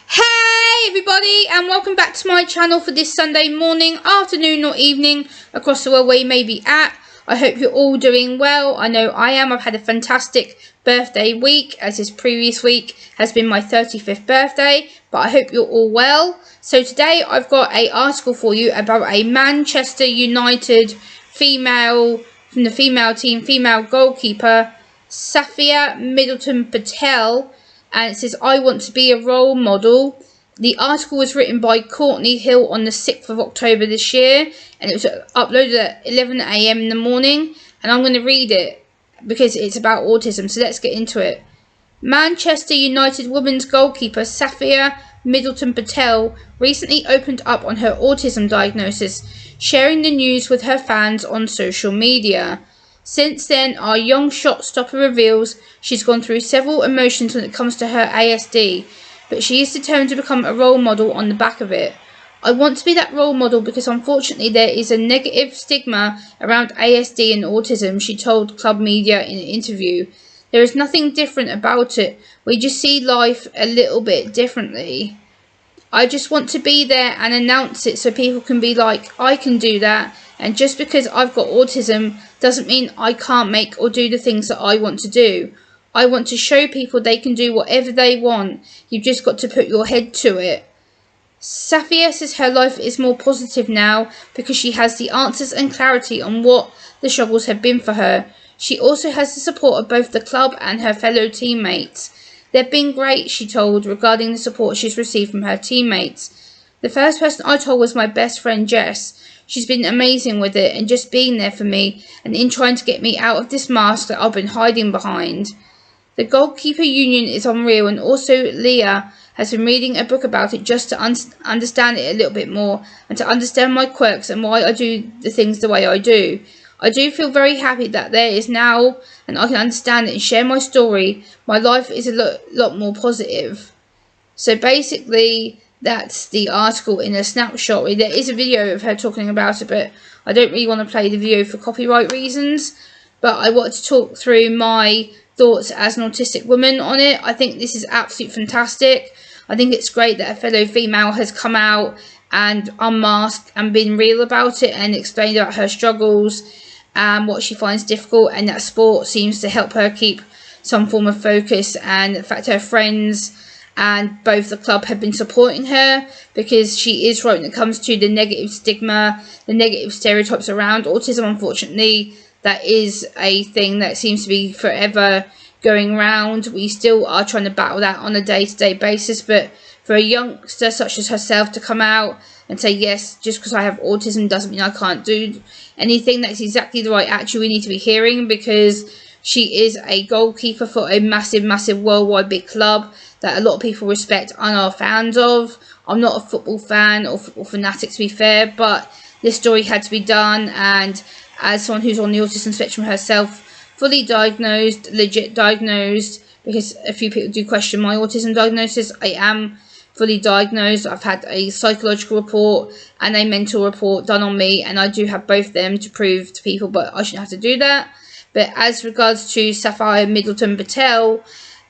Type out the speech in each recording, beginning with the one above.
Hey everybody, and welcome back to my channel for this Sunday morning, afternoon or evening across the world where you may be at. I hope you're all doing well. I know I am. I've had a fantastic birthday week, as this previous week has been my 35th birthday, but I hope you're all well. So today I've got an article for you about a Manchester United female, from the female team, female goalkeeper, Safia Middleton-Patel, and it says, I want to be a role model. The article was written by Courtney Hill on the 6th of October this year, and it was uploaded at 11 AM in the morning, and I'm going to read it because it's about autism, so let's get into it. Manchester United women's goalkeeper Safia Middleton-Patel recently opened up on her autism diagnosis, sharing the news with her fans on social media. Since then, our young shot stopper reveals she's gone through several emotions when it comes to her ASD, but she is determined to become a role model on the back of it. I want to be that role model because unfortunately there is a negative stigma around ASD and autism, she told Club Media in an interview. There is nothing different about it. We just see life a little bit differently. I just want to be there and announce it so people can be like, I can do that. And just because I've got autism doesn't mean I can't make or do the things that I want to do. I want to show people they can do whatever they want. You've just got to put your head to it. Safia says her life is more positive now because she has the answers and clarity on what the struggles have been for her. She also has the support of both the club and her fellow teammates. They've been great, she told, regarding the support she's received from her teammates. The first person I told was my best friend Jess. She's been amazing with it and just being there for me and in trying to get me out of this mask that I've been hiding behind. The goalkeeper union is unreal, and also Leah has been reading a book about it just to understand it a little bit more and to understand my quirks and why I do the things the way I do. I do feel very happy that there is now and I can understand it and share my story. My life is a lot more positive. So basically, that's the article in a snapshot. There is a video of her talking about it, but I don't really want to play the video for copyright reasons. But I wanted to talk through my thoughts as an autistic woman on it. I think this is absolutely fantastic. I think it's great that a fellow female has come out and unmasked and been real about it and explained about her struggles and what she finds difficult, and that sport seems to help her keep some form of focus. And in fact, her friends and both the club have been supporting her, because she is right when it comes to the negative stigma, the negative stereotypes around autism. Unfortunately, that is a thing that seems to be forever going round. We still are trying to battle that on a day-to-day basis, but for a youngster such as herself to come out and say, yes, just because I have autism doesn't mean I can't do anything, that's exactly the right attitude we need to be hearing, because she is a goalkeeper for a massive, massive worldwide big club that a lot of people respect and are fans of. I'm not a football fan or football fanatic, to be fair, but this story had to be done, and as someone who's on the autism spectrum herself, fully diagnosed, legit diagnosed, because a few people do question my autism diagnosis, I am fully diagnosed. I've had a psychological report and a mental report done on me, and I do have both them to prove to people, but I shouldn't have to do that. But as regards to Safia Middleton-Patel,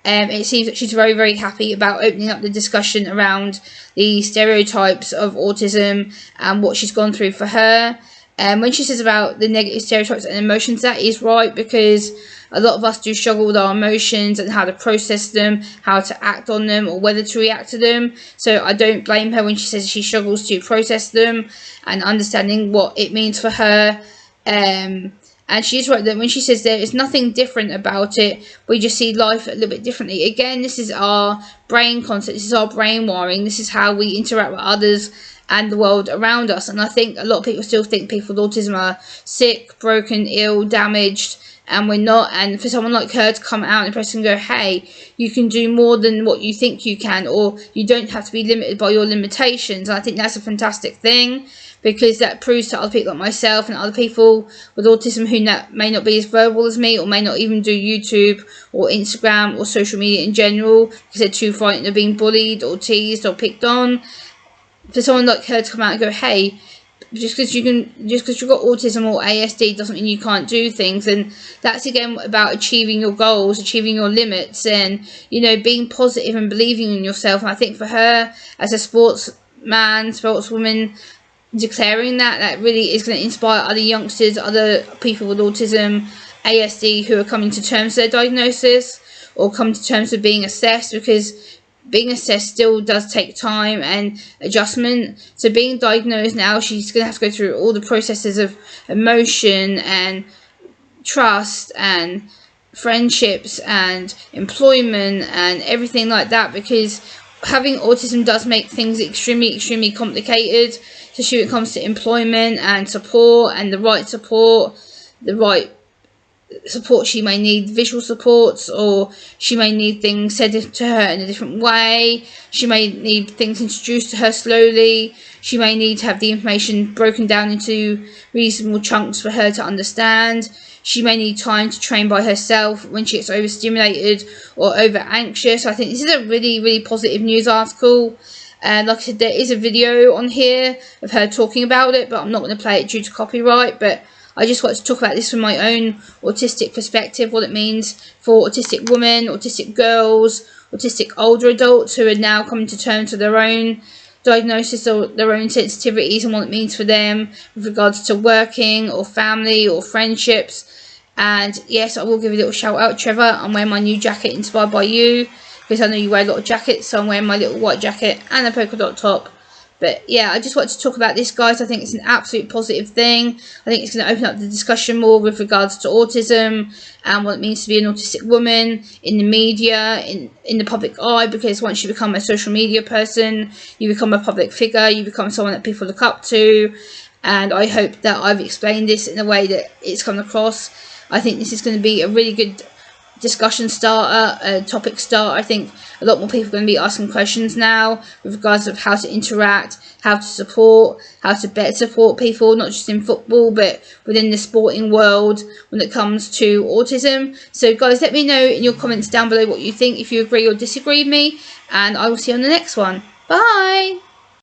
it seems that she's very, very happy about opening up the discussion around the stereotypes of autism and what she's gone through for her. When she says about the negative stereotypes and emotions, that is right, because a lot of us do struggle with our emotions and how to process them, how to act on them, or whether to react to them. So I don't blame her when she says she struggles to process them and understanding what it means for her. And she's right that when she says there is nothing different about it, we just see life a little bit differently. Again, this is our brain concept, this is our brain wiring, this is how we interact with others and the world around us. And I think a lot of people still think people with autism are sick, broken, ill, damaged, and we're not. And for someone like her to come out and press and go, hey, you can do more than what you think you can, or you don't have to be limited by your limitations. And I think that's a fantastic thing, because that proves to other people like myself and other people with autism who may not be as verbal as me, or may not even do YouTube or Instagram or social media in general because they're too frightened of being bullied or teased or picked on. For someone like her to come out and go, hey, just because you've got autism or ASD doesn't mean you can't do things. And that's again about achieving your goals, achieving your limits, and being positive and believing in yourself. And I think for her as a sportswoman, declaring that really is going to inspire other youngsters, other people with autism, ASD, who are coming to terms with their diagnosis or come to terms with being assessed, because being assessed still does take time and adjustment. So being diagnosed now, she's going to have to go through all the processes of emotion and trust and friendships and employment and everything like that, because having autism does make things extremely complicated, especially when it comes to employment and support, and the right support she may need, visual supports, or she may need things said to her in a different way. She may need things introduced to her slowly. She may need to have the information broken down into reasonable chunks for her to understand. She may need time to train by herself when she gets overstimulated or over anxious. I think this is a really positive news article. And like I said, there is a video on here of her talking about it, but I'm not going to play it due to copyright. But I just want to talk about this from my own autistic perspective, what it means for autistic women, autistic girls, autistic older adults who are now coming to terms with their own diagnosis or their own sensitivities, and what it means for them with regards to working or family or friendships. And yes, I will give a little shout out, Trevor. I'm wearing my new jacket inspired by you, because I know you wear a lot of jackets, so I'm wearing my little white jacket and a polka dot top. But yeah, I just wanted to talk about this, guys. I think it's an absolute positive thing. I think it's going to open up the discussion more with regards to autism and what it means to be an autistic woman in the media, in the public eye, because once you become a social media person, you become a public figure, you become someone that people look up to. And I hope that I've explained this in a way that it's come across. I think this is going to be a really good discussion starter, a topic starter. I think a lot more people are going to be asking questions now with regards of how to interact, how to support, how to better support people, not just in football but within the sporting world when it comes to autism. So guys, let me know in your comments down below what you think, if you agree or disagree with me, and I will see you on the next one. Bye.